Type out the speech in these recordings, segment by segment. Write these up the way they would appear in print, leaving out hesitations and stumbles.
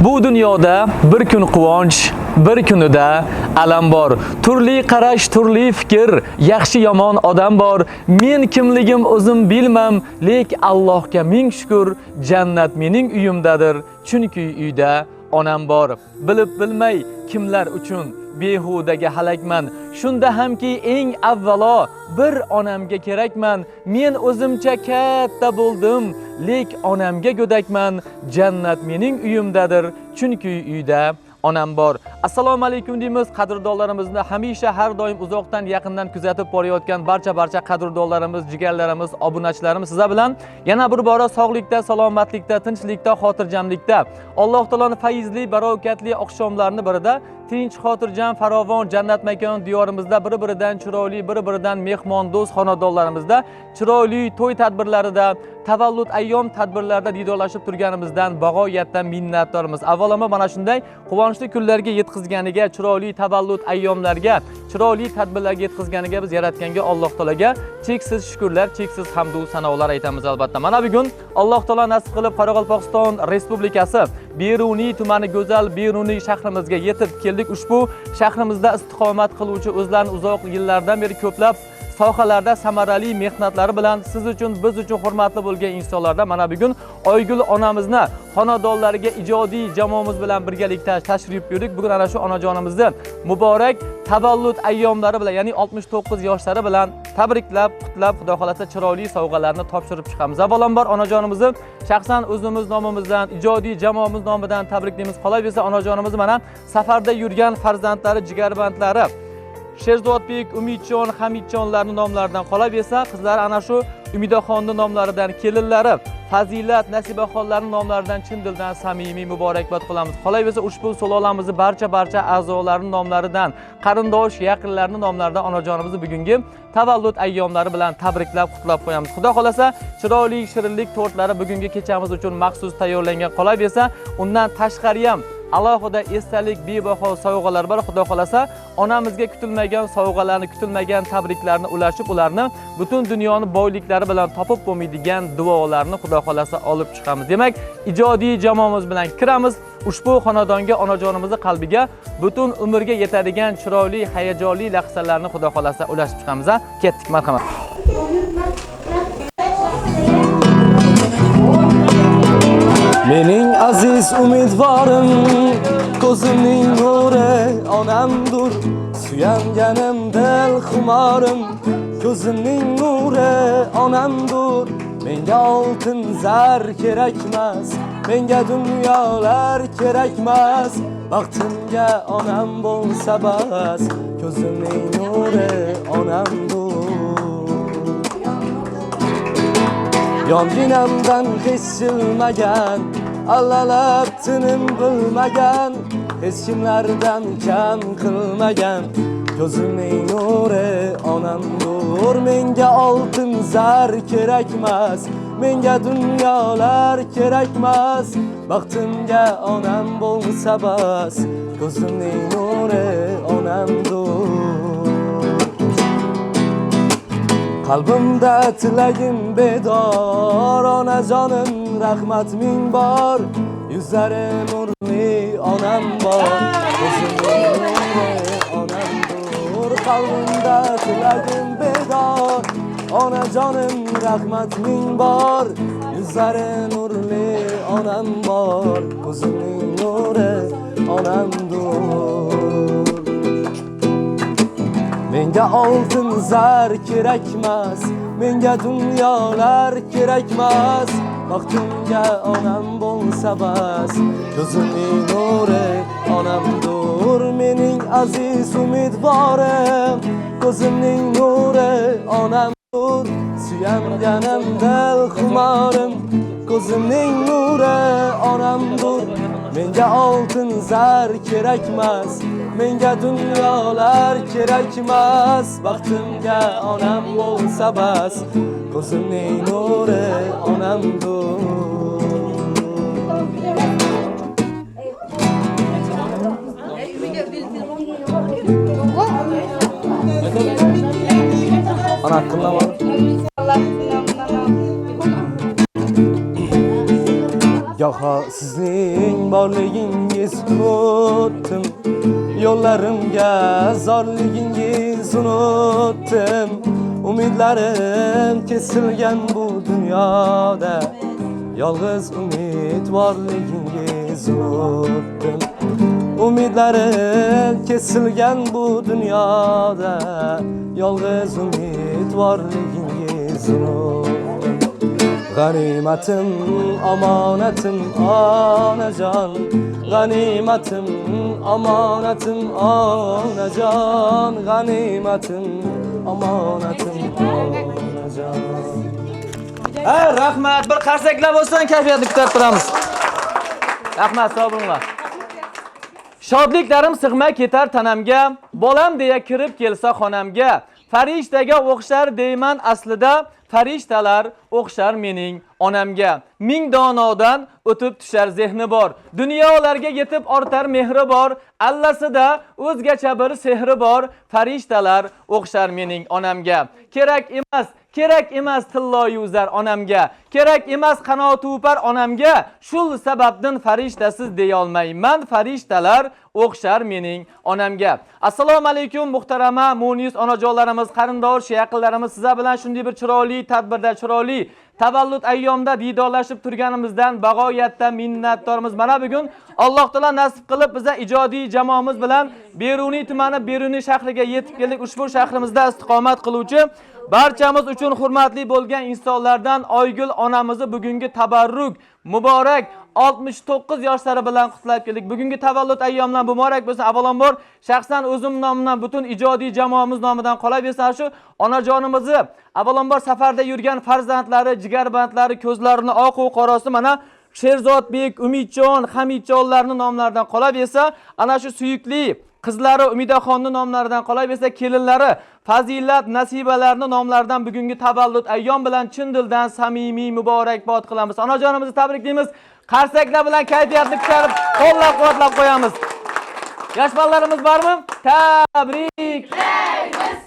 Bu dunyoda bir kun quvonch, bir kunida alam bor. Turli qarash, turli fikr, yaxshi yomon odam bor. Men kimligim o'zim bilmam, lek Allohga ming shukr, jannat mening uyimdadir, chunki uyda onam bor. Bilib bilmay kimlar uchun behudaga halakman. Shunda hamki eng avvalo bir onamga kerakman. Men o'zimcha katta bo'ldim, lek onamga go'dakman. Jannat mening uyimdadir, chunki uyda onam bor. Assalomu alaykum deymiz qadrdonlarimizni hamisha har doim uzoqdan yaqindan kuzatib borayotgan barcha qadrdonlarimiz, jigarlarimiz, obunachilarimiz sizlar bilan yana bir bora sog'likda, salomatlikda, tinchlikda, xotirjamlikda Alloh taoloning fayzli, barokatli oqshomlarini birida tinch, xotirjam, farovon jannat makon diyorimizda bir-biridan chiroyli, bir-biridan mehmondo'st xonadonlarimizda chiroyli to'y tadbirlarida, tavallud ayyom tadbirlarida didorlashib turganimizdan bag'oyatdan minnatdormiz. Avvalama mana shunday quvonchli kunlarga yetkazganiga, chiroyli tavallud ayyomlarga, chiroyli tadbirlarga yetkazganiga biz yaratganga Alloh taolaga cheksiz shukrlar, cheksiz hamd va sanolar aytamiz albatta. Mana bugun Alloh taolo nasib qilib Qoraqalpog'iston Respublikasi Beruniy tumani go'zal Beruniy shahrimizga yetib keldik. Ushbu shahrimizda istiqomat qiluvchi o'zlarini uzoq yillardan beri ko'plab sohalarda samarali mehnatlari bilan siz uchun, biz uchun hurmatli bo'lgan insonlarda mana bugun Oygul onamizni xonadonlariga ijodiy jamoamiz bilan birgalikda tashrif buyurdik. Bugun ana shu onajonimizni muborak tavallud ayyomlari bilan, ya'ni 69 yoshlari bilan tabriklab, qutlab, Xudo xolasa chiroyli sovg'alarni topshirib chiqamiz. Avvalambor onajonimizni shaxsan o'zimiz nomimizdan, ijodiy jamoamiz nomidan tabriklaymiz. Qolaversa onajonimiz mana safarda yurgan farzandlari, jigarbandlari Sherzodbek, Umidjon, Hamidjonlarning nomlaridan qolaversa, qizlari ana shu Umidaxonning nomlaridan, kelinlari Fazilat, Nasibaxonlarning nomlaridan chin dildan samimiy muborakbod qilamiz. Qolaversa ushbu sulolamizni barcha a'zolarining nomlaridan, qarindosh, yaqinlarining nomlaridan onajonimizni bugungi tavallud ayyomlari bilan tabriklab, qutlab qo'yamiz. Xudo xolasa chiroyli shirinlik tortlari bugungi kechamiz uchun maxsus tayyorlangan. Qolaversa, undan tashqari ham alohida esdalik, bebaho sovg'alar bor. Xudo xolasa onamizga kutilmagan sovg'alarni, kutilmagan tabriklarni ulashib, ularni butun dunyoning boyliklari bilan topib bo'lmaydigan duolarni Xudo xolasa olib chiqamiz. Demak, ijodiy jamoamiz bilan kiramiz. Ushbu xonadonga onajonimizni qalbiga butun umrga yetadigan chiroyli, hayajonli lahzalarni Xudo xolasa ulashib chiqamiz. Ketdik, marhamat. Mening aziz umidvorim, ko'zimning nuri onamdur. Suyanganim dil xumorim, ko'zimning nuri onamdur. Menga oltin zar kerakmas, menga dunyolar kerakmas. Baxtimga onam bo'lsa bas, ko'zimning nuri onamdur. Yonginamdan hech silmagan, allalab tinim bilmagan, hech kimlardan kam qilmagan, ko'zimning nuri onamdur. Menga oltin zar kerakmas, menga dunyolar kerakmas. Baxtimga onam bo'lsa bas, ko'zimning nuri onamdur. Qalbimda tilagim bedor, onajonim rahmat ming bor. Yuzlari nurli onam bor, ko'zimning nuri onamdur. Qalbimda tilagim bedor, onajonim rahmat ming bor. Yuzlari nurli onam bor, ko'zimning nuri onamdur. Menga oltin zar kerakmas, menga dunyolar kerakmas. Baxtimga onam bo'lsa bas, ko'zimning nuri onamdur. Mening aziz umidvorim, ko'zimning nuri onamdur. Suyanganim dil xumorim, ko'zimning nuri onamdur. Menga oltin zar kerakmas, menga dunyolar kerakmas. Baxtimga onam bo'lsa bas, ko'zimning nuri onamdur. Ana hakkında var. Yo. Goho sizning borligingiz unutdim, yo'llarimga zorligingiz unutdim. Umidlarim kesilgan bu dunyoda, yolg'iz umid borligingiz unutdim. Umidlarim kesilgan bu dunyoda, yolg'iz umid borligingiz unutdim. Ganimetim, amanetim, anacan. Ganimetim, amanetim, anacan. Ganimetim, amanetim, anacan. Rahmat, bir qarsaklar bo'lsin, kayfiyatni ko'tarib turamiz. Rahmat, sog' bo'linglar. Shodliklarim sig'may ketar tanamga, bolam deya kirib kelsa xonamga. Farishtaga o'xshar deyman aslida, farishtalar o'xshar mening onamga. Ming donodan o'tib tushar zehni bor, dunyolarga yetib ortar mehri bor. Allasida o'zgacha bir sehri bor, farishtalar o'xshar mening onamga. Kerak emas tilloyi uzar onamga, kerak emas qanoti upar onamga. Shul sababdan farishtasiz deya olmayman, farishtalar o'xshar mening onamga. Assalomu alaykum muhtarama munis onajonlarimiz, qarindosh, yaqinlarimiz, sizlar bilan shunday bir chiroyli tadbirda, chiroyli tavallud ayyomida didorlashib turganimizdan bag'oyatda minnatdormiz. Mana bugun Alloh taolo nasib qilib biza ijodiy jamoamiz bilan Beruniy tumani Beruniy shahriga yetib keldik. Ushbu shahrimizda istiqomat qiluvchi barchamiz uchun hurmatli bo'lgan insonlardan Oygul onamizni bugungi tabarruk muborak 69 yoshlari bilan qutlab keldik. Bugungi tavallud ayyomdan muborak bo'lsin. Avvalambor shaxsan o'zim nomidan, butun ijodiy jamoamiz nomidan qolaversin. Shu onajonimizni avvalambor safarda yurgan farzandlari, jigarbandlari, ko'zlarini oq u qorasi mana Sherzodbek, Umidjon, Hamidjonlarning nomlaridan qolaversa, ana shu suyukli qizlari Umidaxonning nomlaridan qolaversa, kelinlari Fazilat, Nasibalarning nomlaridan bugungi tavallud ayyom bilan chin dildan samimiy muborakbod qilamiz. Onajonimizni tabriklaymiz. Qarsaklar bilan kayfiyatni ko'tarib, qo'llab-quvvatlab qo'yamiz. Yosh bolalarimiz bormi? Tabriklaymiz.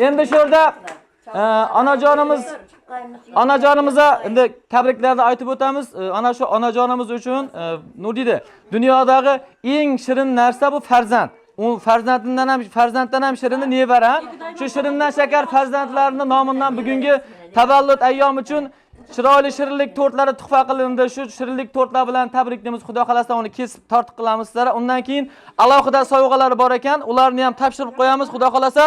Endi shu yerda onajonimizga endi tabriklarni aytib o'tamiz. Ana shu onajonimiz uchun nima deydi? Dunyodagi eng shirin narsa bu farzand. U farzanddan ham shirini nevara. Shu shirindan shakar farzandlarining nomidan bugungi tavallud ayyom uchun chiroyli shirinlik tortlari tuhfa qilindi. Shu shirinlik tortlar bilan tabriklaymiz. Xudo xolasa uni kesib tortiq qilamiz sizlar. Undan keyin alohida sovg'alar bor ekan, ularni ham topshirib qo'yamiz. Xudo xolasa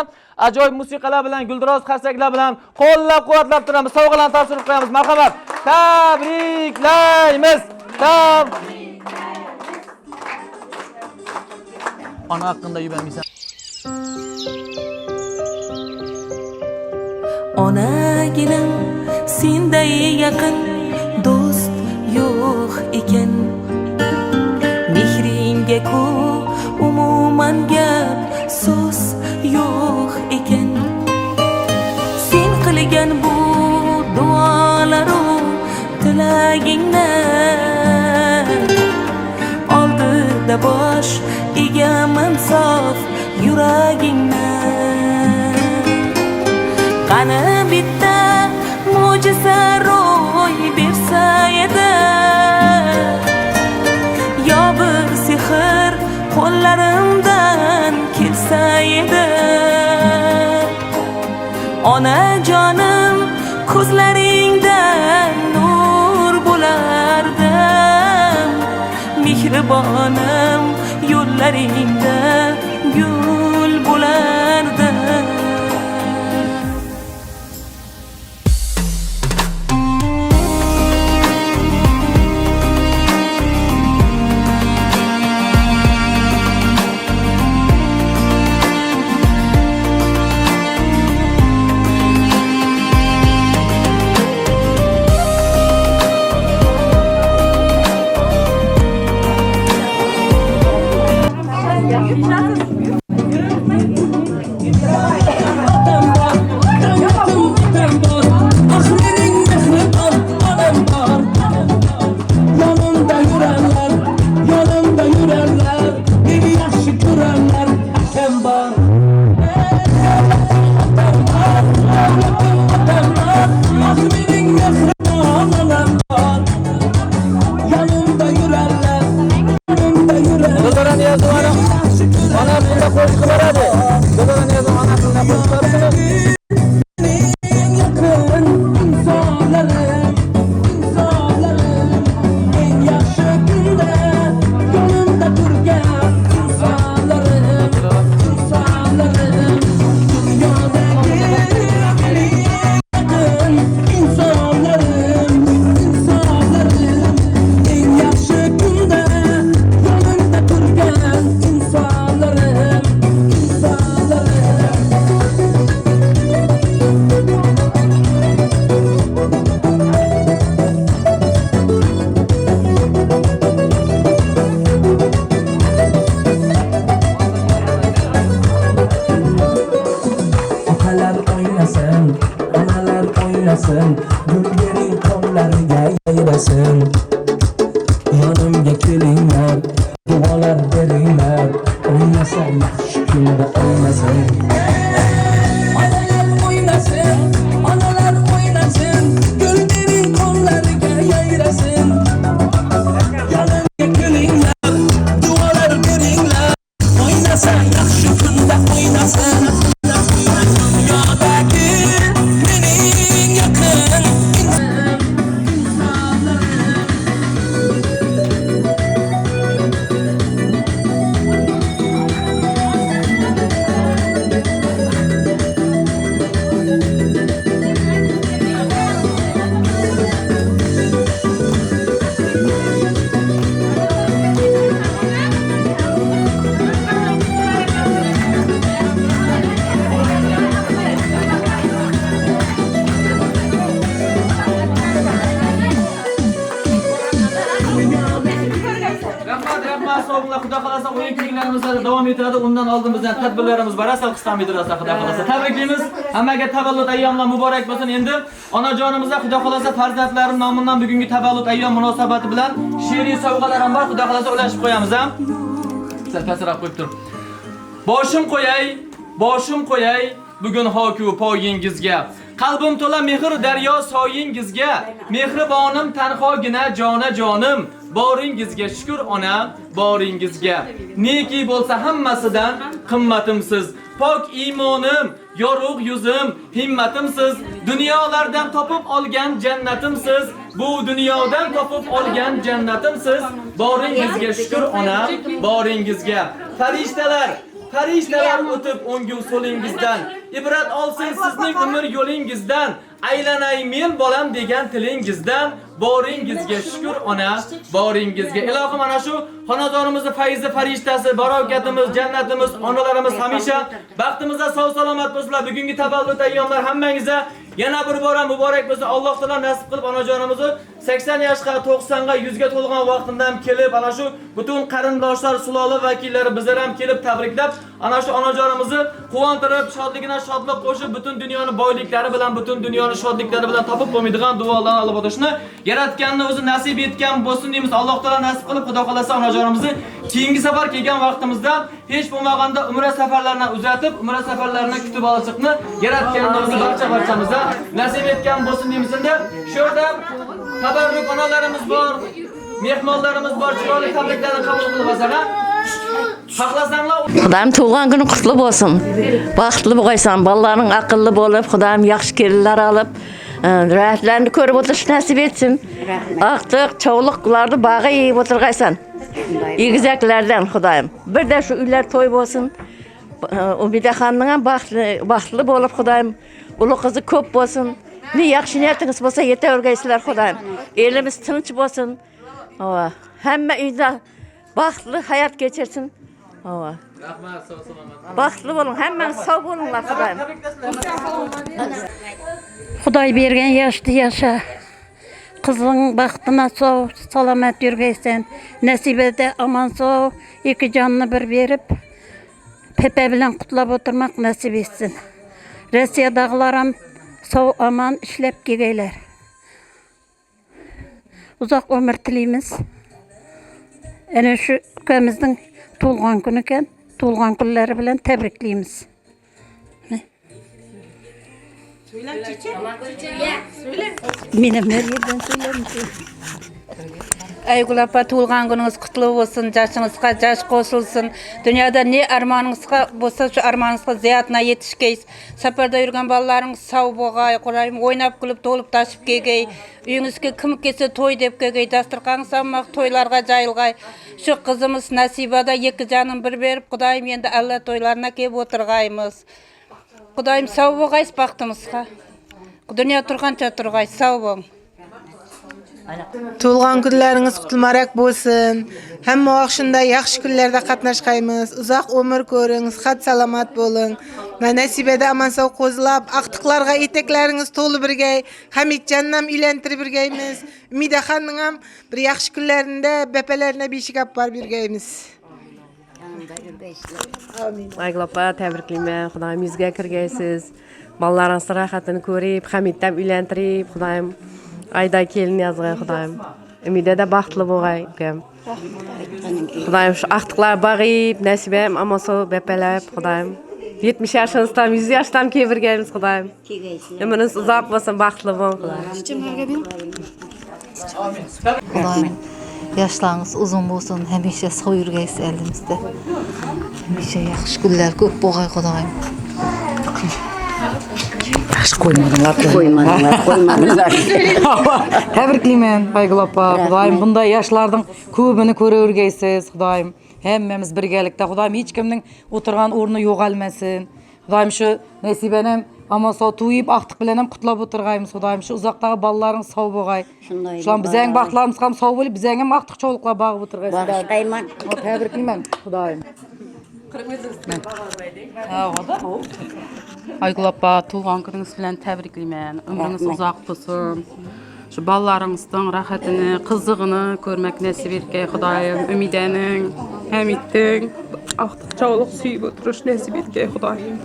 ajoyib musiqalar bilan, guldiroz qarsaklar bilan qo'llab-quvvatlab turamiz. Sovg'alarni topshirib qo'yamiz. Marhamat. Tabriklaymiz. Ona haqqında yubamaysan. Onaginim senday yaqin do'st yo'q ekan. Mehringga ku umuman gap so'z yo'q ekan. Sen qilgan bu duolaru tilagingni oldida bosh egaman sof yuragingni. Qani bitta mo'jiza ro'y bersa edi, yo bir sehr qo'llarimdan kelsa edi. Onajonim ko'zlaringdan nur bo'lardim, mehribonim yo'llaringda gul bo'lardim. o'ynasin, gullerin qo'llariga yayrasin. Yonimga kelinglar, duolar beringlar, o'ynasa yaxshi kunda o'ynasin. Onalar o'ynasin, onalar o'ynasin, gullerin qo'llariga yayrasin. Yonimga kelinglar, duolar beringlar, o'ynasa yaxshi kunda o'ynasin. Dunyodagi mening yaqin Rahmat, sağ olun. Xudo xolasa o'yin kuylarimiz davom etadi. Undan oldin bizdan tadbirlarimiz bor. Asal qisqa videoda Xudo xolasa tabriklaymiz. Hammaga tavallud ayyomlar muborak bo'lsin. Endi onajonimizga Xudo xolasa farzandlarim nomidan bugungi tavallud ayyom munosabati bilan she'riy sovg'alar ham bor. Xudo xolasa ulashib qo'yamiz ham. Sal pasroq qo'yib tur. Boshim qo'yay bugun hoku poyingizga. Qalbim to'la mehr daryo soyingizga. Mehribonim tanhogina jonim. Boringizga shukr ona, boringizga. Neki bo'lsa hammasidan qimmatimsiz. Pok iymonim, yorug' yuzim, himmatimsiz. Dunyolardan topib olgan jannatimsiz. Bu dunyodan topib olgan jannatimsiz. Boringizga shukr ona, boringizga. Farishtalar o'tib o'ngu so'lingizdan. Ibrat olsin sizning umr yo'lingizdan. Aylanay men bolam degan tilingizdan. Boringizga shukr ona, boringizga. Ilohim ana shu xonadonimizning fayzi farishtasi, barokatimiz, jannatimiz, onalarimiz hamisha baxtimizda sog' salomat bo'lsinlar. Bugungi tavallud ayyomlar hammangizga yana bir bora muborak bo'lsin. Alloh taolo nasib qilib onajonimizni 80 yoshga, 90 ga, 100 ga to'lgan vaqtida ham kelib, ana shu butun qarindoshlar, sulola vakillari bizlar ham kelib tabriklab, ana shu onajonimizni quvontirib, shodligina shodlik qo'shib, butun dunyoning boyliklari bilan, butun dunyoning shodliklari bilan topib bo'lmaydigan duolarni Alloh o'tishni yaratganni o'zi nasib etgan bo'lsin deymiz. Alloh taolo nasib qilib, Xudo xolasa onajonimizni keyingi safar kelgan vaqtimizda hech bo'lmaganda umra safarlarini uzatib, umra safarlarini kutib olishni yaratganni o'zi barchamizga nasib etgan bo'lsin deymiz. Endi shu yerda tabarruk onalarimiz bor, mehmonlarimiz bor, chiroyli tabriklarni qabul qilib olsalar. Xohlasanlar Xudoyim tug'ilgan kuni qutlug' bo'lsin. Baxtli bo'lg'aysan, bolalaring aqlli bo'lib, Xudoyim yaxshi kelinlar olib, rahatlarni ko'rib o'tirish nasib etsin. Aqtiq, chovliqlarni bag'i yeyib o'tirg'aysan. Egizaklardan Xudoyim. Birda shu uylar to'y bo'lsin. Umidaxonning ham baxtli bo'lib Xudoyim, uli qizi ko'p bo'lsin. Ne yaxshi niyatingiz bo'lsa yetavergaysizlar Xudoyim. Elimiz tinch bo'lsin. Hamma uyda baxtli hayot kechirsin. rahmat, sog' salomat. Baxtli bo'ling, hammangiz sog' bo'linglar Xudoyim. Xudoy bergan yoshda yasha. Qizing baxtına sog' salomat yurgaysan. Nasibada aman sog' iki jonni bir berib, pepe bilan qutlab o'tirmak nasib etsin. Rossiyadagilar ham sog' aman ishlab kelgaylar. Uzoq umr tilaymiz. Ana shu ukamizning tug'ilgan kuni ekan, tug'ilgan kunlari bilan tabriklaymiz. Benim her yerden söylerim. Aygul apa tug'ilgan kuningiz qutlug' bo'lsin, yoshingizga yosh qo'shilsin. Dunyoda ne armoningizga bo'lsa shu armoningizga ziyatına yetishgaysiz. Safarda yurgan bolalaringiz sog' bo'lgay, qo'rayim o'ynab kulib to'lib tashib kelgay. Uyingizga kim kelsa to'y deb kelgay, dasturxon salmoq to'ylarga jayilgay. Shu qizimiz nasibada ikki jonim bir berib, Xudoyim endi alla to'ylarına kelib o'tirgaymiz. Xudoyim sog' bo'lgaysiz baxtimizga. Dunyo turgancha turgaysiz, sog' bo'ling. Tug'ilgan kunlaringiz qutlmarak bo'lsin. Hamma vaqt shunday yaxshi kunlarda qatnashqaymiz. Uzoq umr ko'ringiz, xat salomat bo'ling. Va nasibada aman sog' qo'zlab, aqtiqlarga etaklaringiz to'li birgay, Hamidjannam uylantirib birgaymiz. Umidaxonning ham bir yaxshi kunlarida bapalarına beshik olib borib birgaymiz. Aygul opa, tabriklayman. Xudoyim yuzga kirgaysiz. Ballarınızın rahatını görüp, Hamid'den uylantirip, Xudayım. Ayda kelin yazgay, Xudayım. Ümide de baxtlı boğay, Xudayım şu aqtıqlar bağıyıp, Nesibem, Amaso, Bepeləb, Xudayım. 70 yaşınızdan, 100 yaşdan kebir geliniz, Xudayım. Ömrünüz uzaq olsun, baxtlı boğun, Xudayım. Xudayım, yaşlarınız uzun olsun, həmişə sağ yürgəysiz əlimizdə. Həmişə yaxşı günlər köp boğay, Xudayım. Təbrikliyim Baygul apa, Xudayım. Bunday yaşlardan köbünü görürgeysiz, Xudayım. Hemmemiz birgelikte, Xudayım hiç kimnin oturgan ornu yoğalmasın. Xudayım şu nesibenem ama so tuyup aqtıq bilenem qutlab oturgayımız, Xudayım. Şu uzaqdağı balların sağ boğay. Şulan bizəng baxtlarımız ham sağ bolub, bizəng hem aqtıq çoğulukla bağı oturgayız. Bağışlayman. Təbrikliyim, Xudayım. Aygul apa, tuğan gününüz bilen təbrikliyim. Ömrünüz uzaq olsun. Şu ballarınızdan rahatını, kızığını görmek nasip etke Xudayım. Ümidenin, Hamid'in aqtıq çoğuluq suyup oturuş nasip etke Xudayım.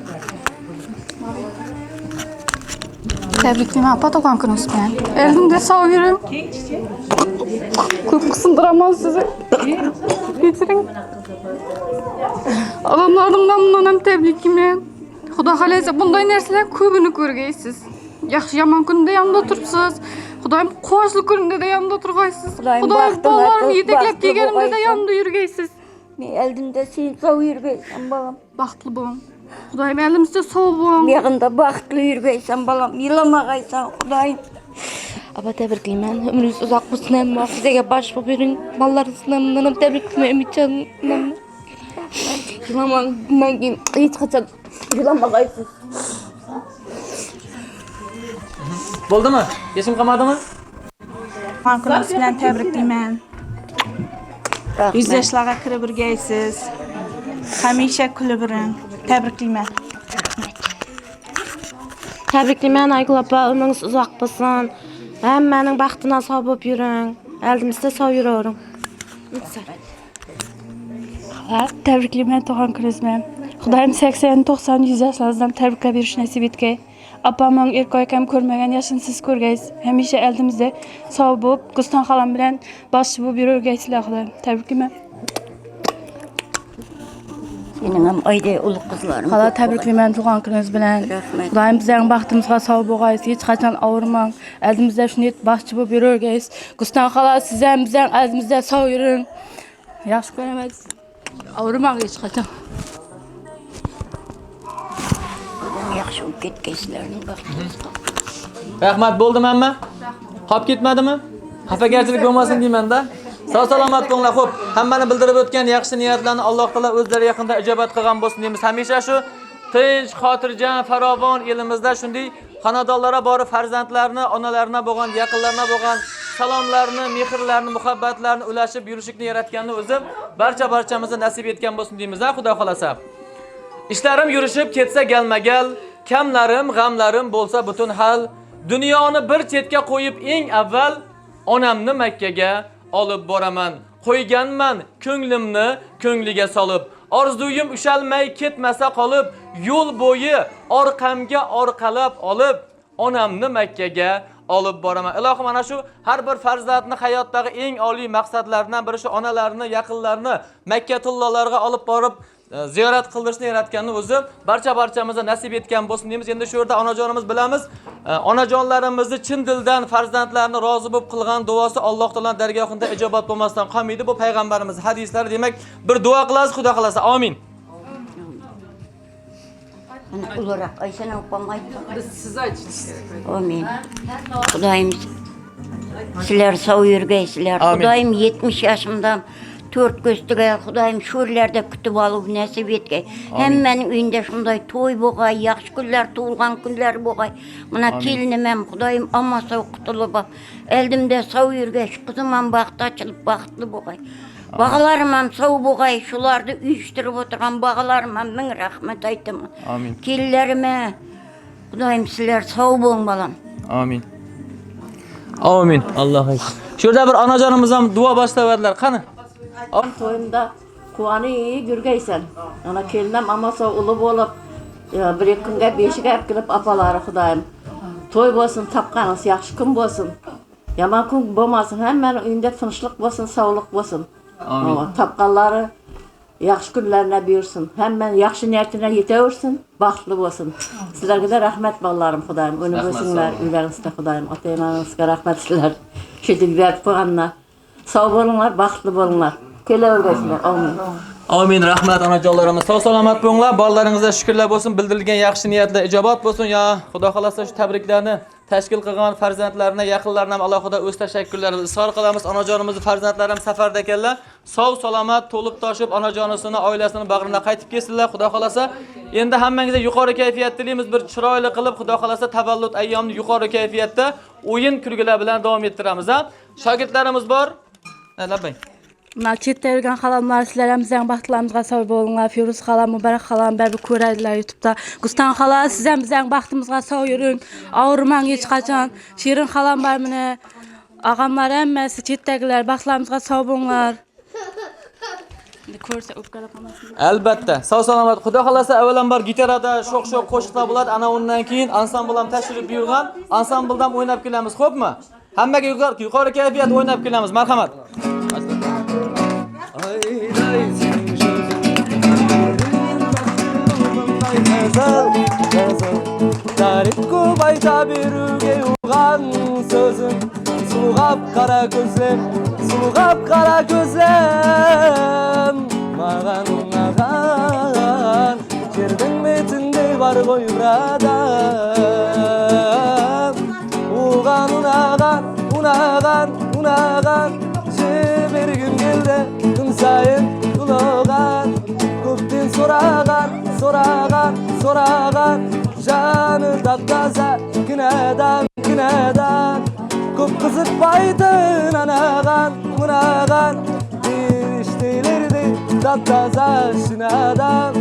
Təbrikliyim apa, tuğan gününüz bilen. Elimde sağ yürüyün. Köp kısındıramaz sizi. Getirin. Adamlardan bundan hem təbrikliyim. Xuda xalaysa bunday nerseler köbünü görgeysiz. Yaxşı yaman günde yanında oturupsuz. Xudayım qoğaşlı gününde de yanında oturgaysız. Xudayım ballarımı yeteklep giygenimde de yanında yürgeysiz. Elimde sen sağ yürgeysen balam. Baxtlı boğum. Xudayım elimizde sağ boğum. Yağında baxtlı yürgeysen balam. Yılamağaysan Xudayım. Aba təbrikliyim. Ömrünüz uzaq olsun hem muhafizəyə baş verin. Ballarınızdan hem təbrikliyim. Ümitcanım. Yılaman bundan keyin hiç kaçan yılamağaysız. Bo'ldi mi? Yesim qolmadimi? Gününüz bilen təbrikliyim. 100 yaşlara kirib birgeysiz. Hamisha kulib birin. Təbrikliyim. Təbrikliyim Aygul apa, ömrünüz uzaq olsun. Həmmənin baxtına sağ olub yürün. Əlimizdə sağ yürürüm. Təbrikliyim Tuğan Krizmem. Xudayım 80-90-100 yaşlarınızdan təbriklə bir nəsib etkə. Apamın erkəkəm görməyən yaşınsız görgəyiz. Həmişə əlimizdə sağ olub, Qıstan xalam bilən başı bu bir örgəysizlə Xudayım. Təbrikliyim. Senin ayda ulu kızlarım. Xala təbrikliyim Tuğan Kriz bilən. Xudayım bizənin baxtımızға sağ boğayız. Heç qaçan ağırmam. Əlimizdə şunit başçı bu bir örgəyiz. Qıstan xala sizən bizən əlimizdə sağ yürün. Yaxşı görəməz. Ağırmaq heç qaçan. Yaxşı olub ketkeysizlərini baxtınızqa. Rahmat, bo'ldimi amma? Qolib ketmadimi? Xafagarchilik bo'lmasin deyman da. Sog' salomat bo'linglar. Xo'p, hammani bildirib o'tgan yaxshi niyatlarni Alloh taolo o'zlari yaqinda ijobat qilgan bo'lsin deymiz. Hamisha shu tinch, xotirjam, farovon elimizda shunday xonadonlara borib farzandlarni, onalarına bo'lgan, yaqinlarına bo'lgan salomlarni, mehrlarni, muhabbatlarni ulashib yurishlikni yaratganni o'zi barchamizni nasib etgan bo'lsin deymiz. Xudo xolasa. İşlerim yürüşüp ketsa gelmegal, kamlarim, g'amlarim bo'lsa butun hal. Dunyoni bir chetga qo'yib eng avval onamni Makkaga olib boraman. Qo'yganman ko'nglimni ko'ngliga solib. Orzuyim ushalmay ketmasa qolib, yo'l bo'yi orqamga orqalab olib, onamni Makkaga olib boraman. Ilohim ana shu har bir farzandni hayotdagi eng oliy maqsadlaridan biri shu onalarini, yaqinlarini Makkatullohlarga olib borib ziyorat qildirishni yaratganni o'zi barchamizga nasib etgan bo'lsin deymiz. Endi shu yerda onajonimiz bilamiz, onajonlarimizni chin dildan farzandlarini rozi bo'lib qilgan duosi Alloh taoloning dargohida ijobat bo'lmasdan qolmaydi. Bu payg'ambarimiz hadislari, demak, bir duo qilasiz, Xudo xolasa. Amin. Ana olarak Ayşe'ne opamay. Siz açın. Amin. Xudayım sizler sağ yürgeysizler. Xudayım 70 yaşımdan 4 göstüge Xudayım şurlarda kütüp alıp nasip etke. Hemmenin uyunda şunday toy boğay, yaxşı günler, tuğulgan günler boğay. Buna kelinimem Xudayım ama sağ kutulup elimde sağ yürgeys, kızımam baktı açılıp baktlı boğay. Bağlarımam sağ boğay, şularda uyuşturup oturgan bağlarımam min rahmet aytım. Amin. Kellerime Xudayım sizler sağ boğun balam. Amin. Amin. Allah'a. Şurada bir anajonimiz ham duo boshlab qani. Toyumda kuanı iyi gürgeysen. Ana kelinem ama sağ ulu olup Ya bir iki günge beşik hep gelip apaları Xudayım. Toy bolsun, tapqanız yaxşı kun bolsun. Yaman kun bolmasın, hemen uyunda tinchlik bolsun, sağlık bolsun. Amin. Tapqanları yaxşı günlerine buyursun. Hemen yaxşı niyetine yeteversin, baxtlı bolsun. Sizlerge de rahmet ballarım Xudayım. Önü bolsunlar, üylerinizde Xudayım. Ata-enanızga rahmet sizler. Şedik verip koğanlar. Sağ bolunlar, baxtlı bolunlar. Kele örgüsünler. Amin. Amin, rahmat onajonlarimiz. Sog' salomat bo'linglar. Barlaringizga shukrlar bo'lsin. Bildirilgan yaxshi niyatlar ijobat bo'lsin. Ya, Xudo xolasa shu tabriklarni tashkil qilgan farzandlarına, yaqinlarına alohida o'z tashakkurlarimizni izhor qilamiz. Onajonimizni farzandlari ham safarda ekanlar. Sog' salomat to'lib toshib onajonisini, oilasini bag'rina qaytib kelsinlar. Xudo xolasa endi hammangizga yuqori kayfiyat tilaymiz. Bir chiroyli qilib Xudo xolasa tavallud ayyomini yuqori kayfiyatda o'yin kulgilar bilan davom ettiramiz. Shogirdlarimiz bor. Labbay. Mına chetda yurgan xalamlar sizlar ham bizning baxtlarimizga sabab bo'linglar. Firuz xalam, Muborak xalam baribir ko'radilar YouTube'da. Gustan xala siz ham bizning baxtimizga sog' yuring. Og'rimang hech qachon. Shirin xalam bar meni. Ağamlar hammasi chetdagilar baxtlarimizga sog' bo'linglar. Ko'rsa o'pkala qolmasin. Albatta. Sog' salomat. Xudo xolasa avvalambor gitarada sho'x-sho'x qo'shiqlar bo'ladi. Ana undan keyin ansambl ham tashrif buyurgan. Ansambldan o'ynab kelamiz, xo'pmi? Hammaga yuqori kayfiyat o'ynab kelamiz. Marhamat. Tarif ko'bayda beruge uğan sözüm. Sulğab qara gözlem, sulğab qara gözlem. Mağan mağan Yerдің metinde var goy buradan. Uğan unağan, unağan, unağan. Bir gün geldi gün sayın ulağan. Köpten sorağan, sorağan, sorağan. Canı taptaza günadan, günadan. Köp kızıtpaydın anağan, unağan. Bir iştelerdi taptaza şınadan.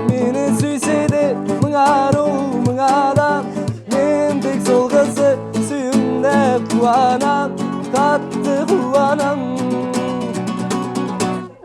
Meni süyseydi mınaru mınadan. Men tek sol kızı suyumda kuanam. Katı kuanam.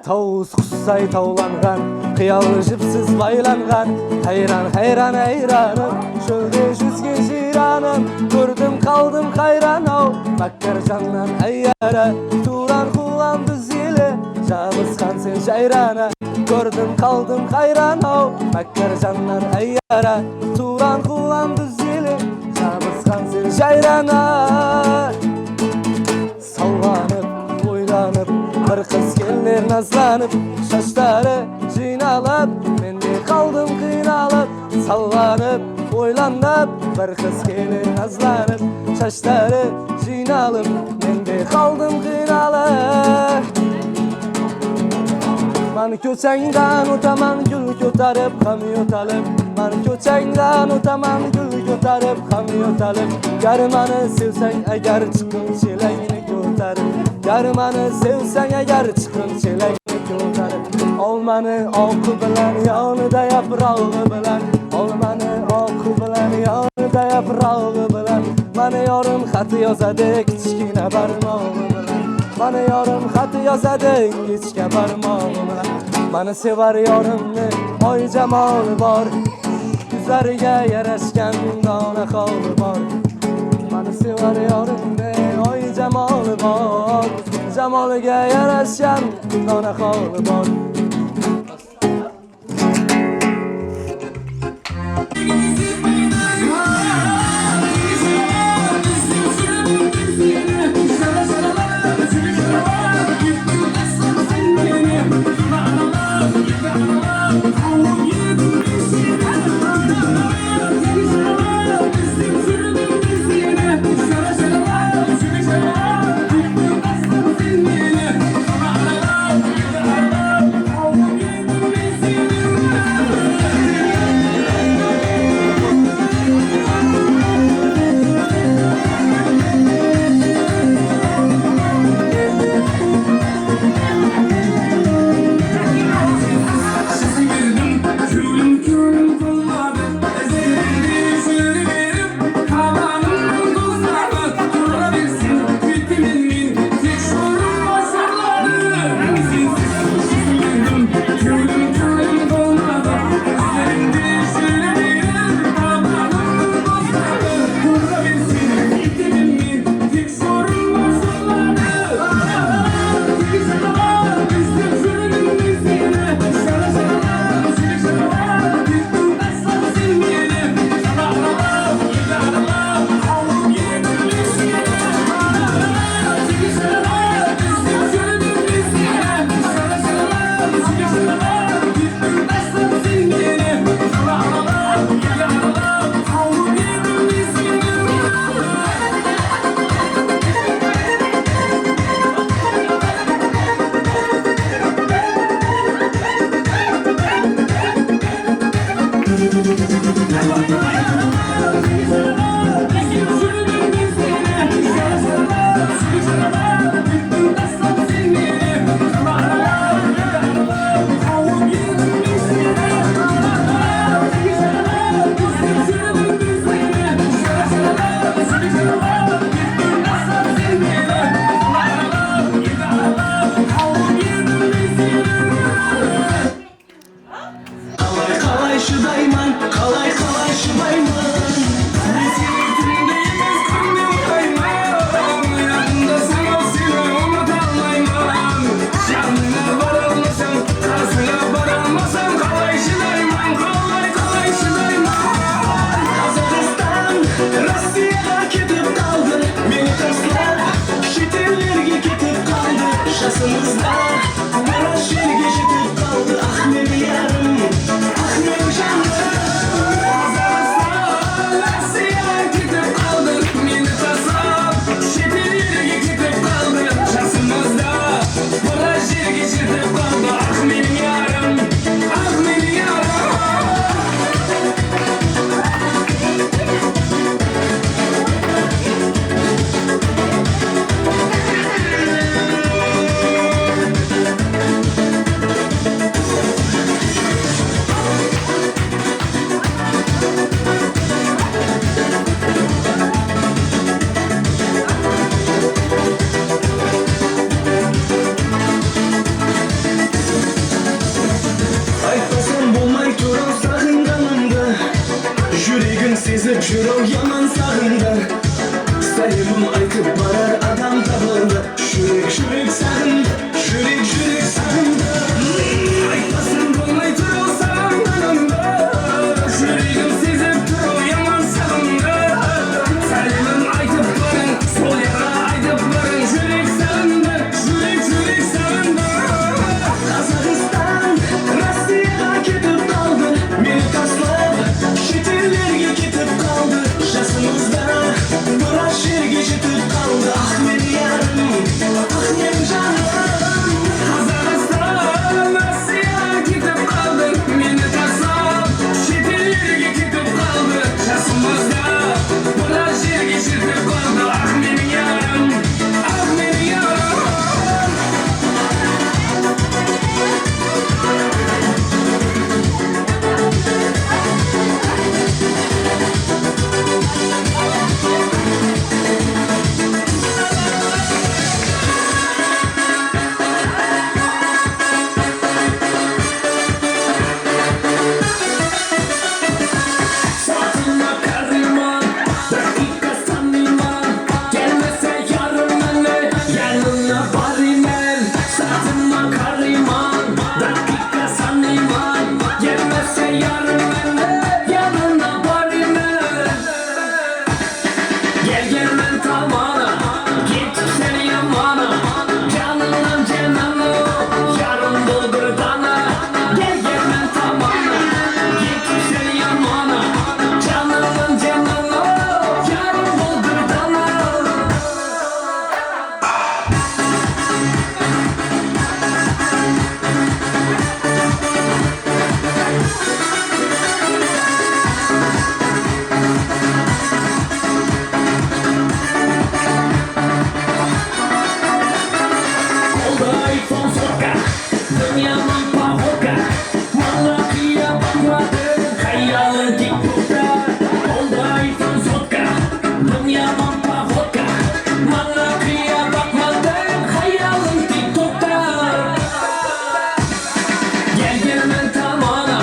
Tavus kussay tavlangan, qiyal jipsiz baylangan. Hayran hayran hayranım, şölde yüzge jiranım. Gördüm kaldım hayran ol, bakkar candan ayyara. Turan kulan düzile, jabıskan sen jayrana. Gördüm kaldım hayran ol, bakkar candan ayyara. Turan kulan düzile, jabıskan sen jayrana. Sallanıp, oylanıp, bir kız gelir nazlanıp. Şaşları jinalıp, men de kaldım kıynalıp. Sallanıp, oylanıp, bir kız gelir nazlanıp. Şaşları jinalıp, men de kaldım kıynalıp. Man köçengdan otaman gül ko'tarib ham yo'talib. Man köçengdan otaman gül ko'tarib ham yo'talib. Garmani sevsang agar chiqim chelangni ko'tarib. Garmani sevsang agar chiqim chelangni ko'tarib. Olmani oqi bilan yonida yaprog'i bilan. Olmani oqi bilan yonida yaprog'i bilan. Mana yorim xat yozadi kichkina barmog'i bilan. Mana yorim xat yozadi kichkina barmog'i bilan. Mana sevar yorimni oy jamoli bor. Yuzlariga yarashgan dona xoli bor. Mana sevar yorimni oy jamoli bor. Jamoliga yarashgan dona xoli bor. Kalay kalay şu dayman, kalay kalay şu dayman. Nesiyetimde yemez kandım dayman. Yanındasın o seni unutamam. Canına varalmasam, karşına varalmasam. Kalay şu dayman, kalay kalay şu dayman. Kazakistan, Rusya'ya gidip kaldı. Beni taslap, şetillerge gidip kaldı. Şasımızda, baraj yerge gidip kaldı. Ah ne bir yarım, ah ne bir canım. Kazakistan, Rusya'ya gidip kaldı. Beni taslap, şetillerge gidip kaldı. Şasımızda, baraj yerge gidip kaldı. Ah benim yarım, ah benim yarım. Aytmasam bolmay turib sag'inganimda Yuragim sezib jurov yomon sag'indi Sayimim aytib borar odam topildi Yurak sag'indi, yurak sag'indi Aytmasam bolmay turib sag'inganimda Yuragim sezib jurov yomon sag'indi Sayimim aytib boring, sol yoqqa aytib boring Yurak sag'indi, yurak sag'indi Kazakistan, Rossiyaga ketib qoldi. Meni taslab, shetillarga ketib qoldi. Shasimizda baraj yerga yetib qoldi. Ah meni yarim, ah meni jonim. Kazakistan, Rossiyaga ketib qoldi. Meni taslab, shetillarga ketib qoldi. Shasimizda baraj yerga yetib qoldi. Ah meni yarim, ah meni yarim. Satılma kahraman, dakika sanıman. Gelmese yarın anne, yanına varımen. Satılma kahraman, dakika sanıman. Gelmese yarın anne, yanına varımen. Gel gelmen tamana, git seni yamana. Canından cenanı, yarın doldur dana. Gel gelmen tamana, git seni yamana. Canından cenanı, yarın doldur dana. Kolda iPhone soka, dünyanın pahoka. Malakiya bakmadı, hayalın TikTok'ta. Kolda iPhone soka, dünyanın pahoka. Malakiya bakmadı, hayalın TikTok'ta. Gel gelmen tamana,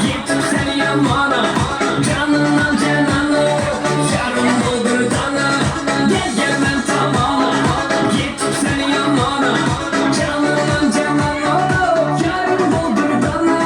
git seni yamana. Canından cenanı, yarın doldur dana. Gel gelmen tamana, git seni yamana. Canından cenanı, yarın doldur dana.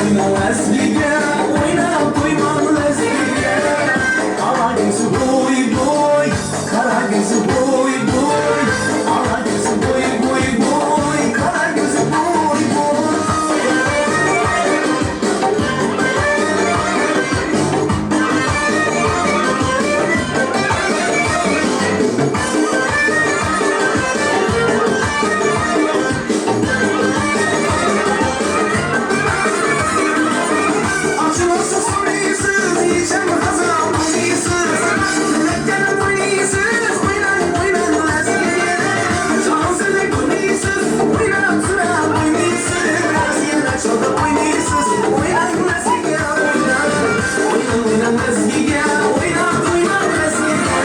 oyna lasliga, oynab qo'yman lasliga. Alagisi boy boy, karagisi boy boy, alagisi boy boy boy, karagisi boy boy. Açılırsa soruyorsunuz, yiyeceğim hazır almalısınız. Dilekten oynayısınız, oynan lasliga. Can selek oynayısınız, oynan sıra oynayısınız. Biraz yerler çalda oynayısınız, oynan lasliga, oynan lasliga, oynan lasliga.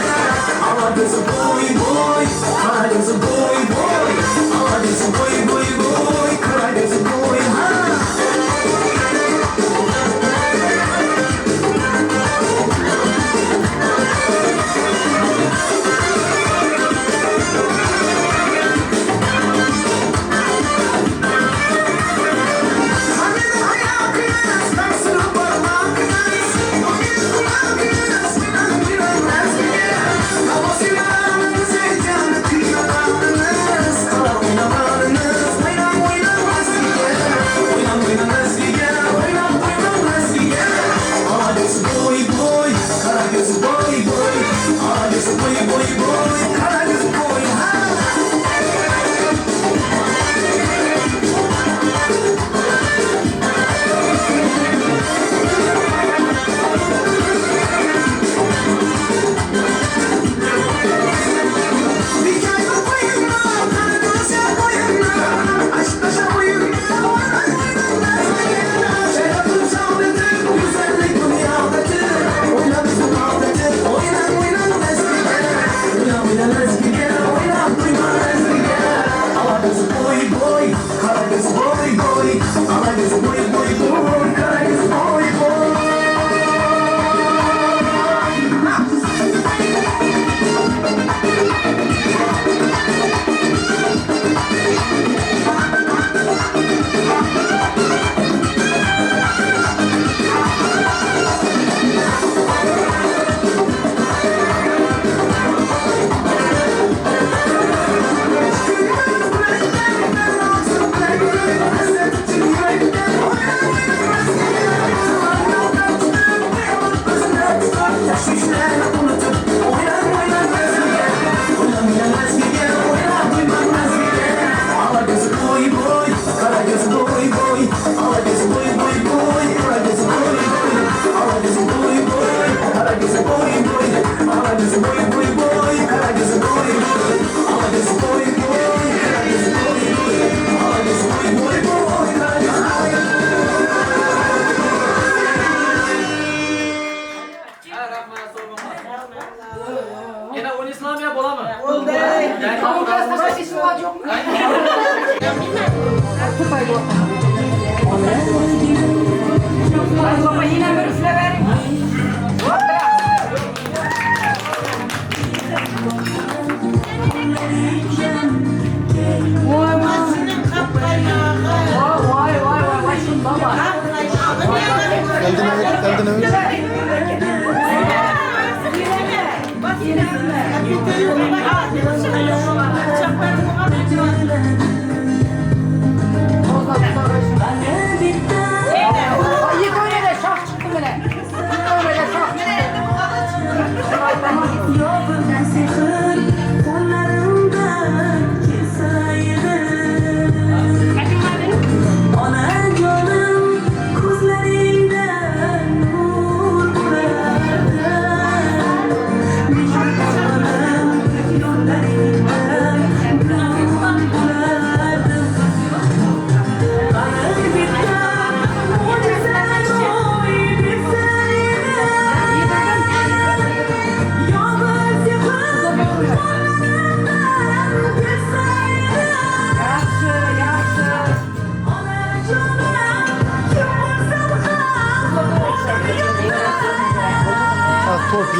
Alagisi boy boy, karagisi boy boy, alagisi boy boy boy, karagisi boy ha. Hanede ayakınız, taksırı parmakınız, oyun kulağınız, oynan lasliga. Havasıylanınız, heyecanı kıyılarınız, kala oynamanınız, oynan lasliga. Oynan lasliga, oynan lasliga. Alagisi boy boy, karagisi boy boy, alagisi boy boy boy, karagisi boy ha. Hikaye boyunma, karagöze boyunma, aşk taşa boyunma, oynan lasliga. Şerefin saadeti, güzellik dünyadaki, oyna bizim adeti, oynan lasliga. Oynan lasliga, oynan lasliga. Alagisi boy boy, karagisi boy boy, alagisi boy boy boy, karagisi boy boy. Yine oyun İslamiye bola mı?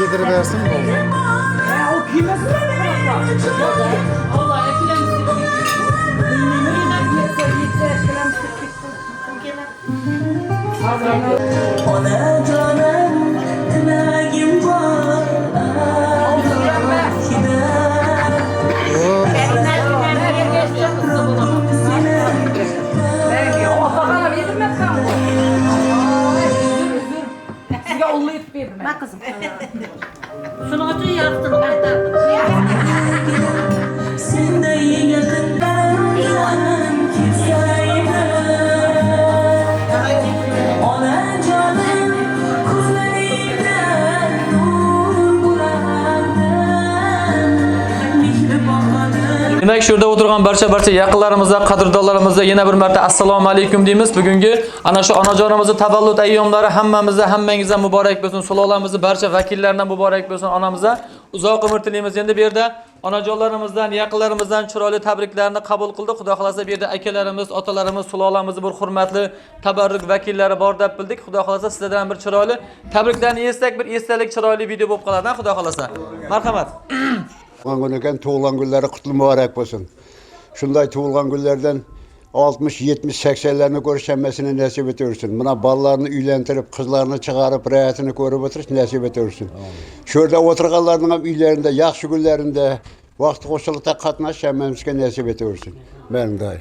yedirip versin mi oldu? O kıymeti Allah eklemişsin. Onajonim tilagim bor Sizga ulli etib berdim. Bak kızım. Şunu için yaptım kaytardım. Senday yaqinlarim kelsaydi Onajonim ko'zlaringdan nur bo'lardi Mehri boqadim Demak, shu yerda o'tirgan barcha yaqinlarimizga, qadrdonlarimizga yana bir marta assalomu alaykum deymiz. Bugungi ana shu onajonimizning tavallud ayyomlari hammangizga muborak bo'lsin. Sulolamizni barcha vakillaridan muborak bo'lsin. Onamizga uzoq umr tilaymiz. Endi bu yerda onajonlarimizdan, yaqinlarimizdan chiroyli tabriklarni qabul qildik. Xudo xolasa bu yerda akalarimiz, otalarimiz, sulolamizning bir hurmatli tabarruk vakillari bor deb bildik. Xudo xolasa sizlardan bir chiroyli tabriklarni estak, bir esdalik chiroyli video bo'lib qoladi, xudo xolasa. Marhamat. Tug'ilgan kun ekan, tug'ilgan kunlari qutlu muborak bo'lsin. Shunday tug'ilgan kunlardan 60, 70, 80'lerini ko'rish hammasini nasib etaversin. Buna bolalarni uylantirib, qizlarni chiqarib, rayatini ko'rib o'tirish nasib etaversin. Shu yerda o'tirganlarning ham uylarida, yaxshi kunlarida vaqt qo'shilishda qatnashish hammamizga nasib etaversin. Menday.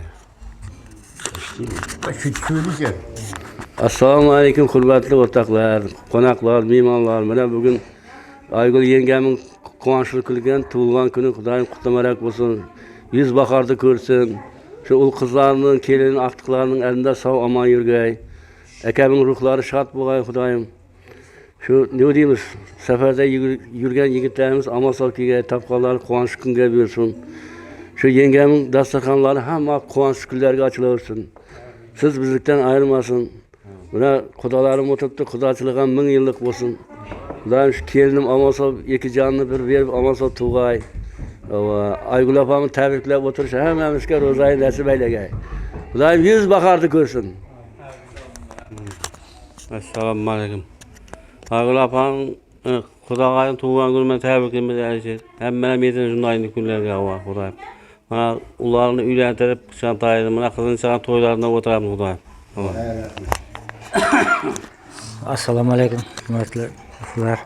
Assalomu alaykum hurmatli o'rtoqlar, qo'noqlar, mehmonlar. Mana bugun Aygul yengamning quvonchli qilgan tug'ilgan kuni Xudoyim qutlamarak bo'lsin. Yuz bahorda ko'rsin. Shu ul qizlarning, kelin aqtiqlarning elinde sog' omon yurgay. Akamning ruhlari shod bo'lgay Xudoyim. Shu ne deymiz? Safarda yurgan yigitlarimiz omon sog' kelgay, topqonlar quvonch kunga bersin. Shu yengamning dasturxonlari hamma quvonch kunlarga ochilaversin. Siz bizlikdan ayirmasin. Buna xudolarim o'tibdi, xudochilik ham 1000 yillik bo'lsin. Xudoyim shu kelinim omon sog' iki jonni bir berib omon sog' tug'ay. Aygul opamni tabriklab o'tirish hammamizga ro'zai nasib aylagay. Xudoyim yuz bahorda ko'rsin. Assalomu alaykum. Aygul opam Xudoyim tug'ilgan kunidan tabriklaymiz. Hamma metin shunday kunlarga Xudoyim. Mana ularni uylantirib, qishantaydi. Mana qizning chiqqan to'ylarida o'tiramiz Xudoyim. Assalomu alaykum, hurmatli do'stlar.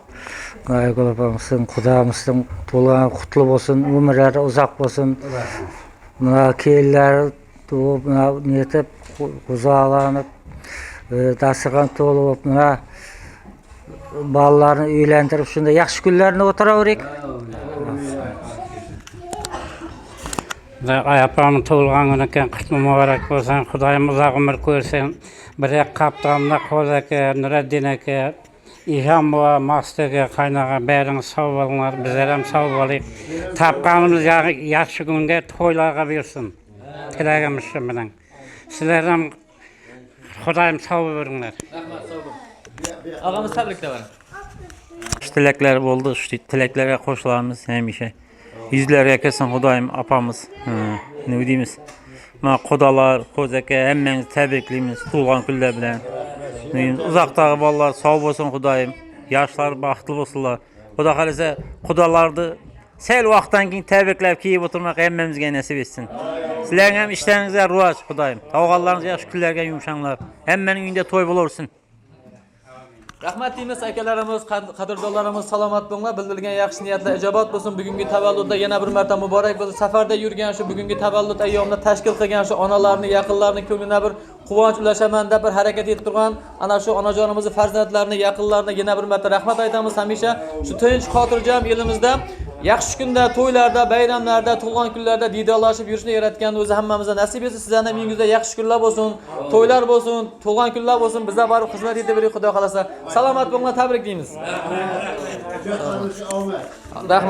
Aygul opamizning, Xudomizning to'lgan qutlu bo'lsin, umrlari uzoq bo'lsin. Mana kelinlar tug'ib, niyatib, uzoqlanib, dasturxon to'lib, mana bolalarni uylantirib, shunday yaxshi kunlarni o'tiraverik. Ayapamın tug'ilgan kuni ekan, qutlu muborak bo'lsin. Xudoyim uzoq umr ko'rsin. Bir qaptanni qo'laka, Nuriddin aka, İlham bova, Maqsudaga, qaynaga bäriňiz sog' bolinglar, bizler ham sog' bolayık. Tapqanymyz yaxshi kunga, to'ylarga bersin. Tilagimiz shu bilan. Sizler ham Xudoyim sog' beringlar. Ağamız tabrikler. Şu tilekler oldu, şu tileklere qo'shilarimiz hamisha. Yüzlerge kesin Xudoyim apamız, ne deyimiz? Ma xudolar, qo'zaka hammamiz tabriklaymiz tug'ilgan kunlar bilan. Uzoqdagi bolalar sog' bo'lsin Xudoyim, yoshlar baxtli bo'lsinlar. Xudo xolasa xudolarni sel vaqtdan keyin tabriklab kiyib o'tirmak hammamizga nasib etsin. Sizlarning ham ishlaringizga rivoj Xudoyim. Tog'alaringiz yaxshi kunlarga yumshanglar. Hammaning uyida to'y bo'laversin. Rahmat deymiz akalarimiz, qadrdonlarimiz, salomat bo'linglar. Bildirilgan yaxshi niyatlar ijobat bo'lsin. Bugungi tavalludda yana bir marta muborak bo'lsin. Safarda yurgan shu bugungi tavallud ayyomini tashkil qilgan shu onalarni, yaqinlarni ko'nglina bir quvonch ulashaman deb bir harakat etib turgan ana shu onajonimizning farzandlarini, yaqinlarini yana bir marta rahmat aytamiz. Hamisha shu tinch, xotirjam elimizda yaxshi kunda, to'ylarda, bayramlarda, tug'ilgan kunlarda didorlashib yurishni yaratgan o'zi hammamizga nasib etsin. Sizlarning uyingizda yaxshi kunlar bo'lsin, to'ylar bo'lsin, tug'ilgan kunlar bo'lsin. Bizlar borib xizmat etib berik, Xudo xolasa. Salomat bo'linglar, tabrik deymiz. Rahmat.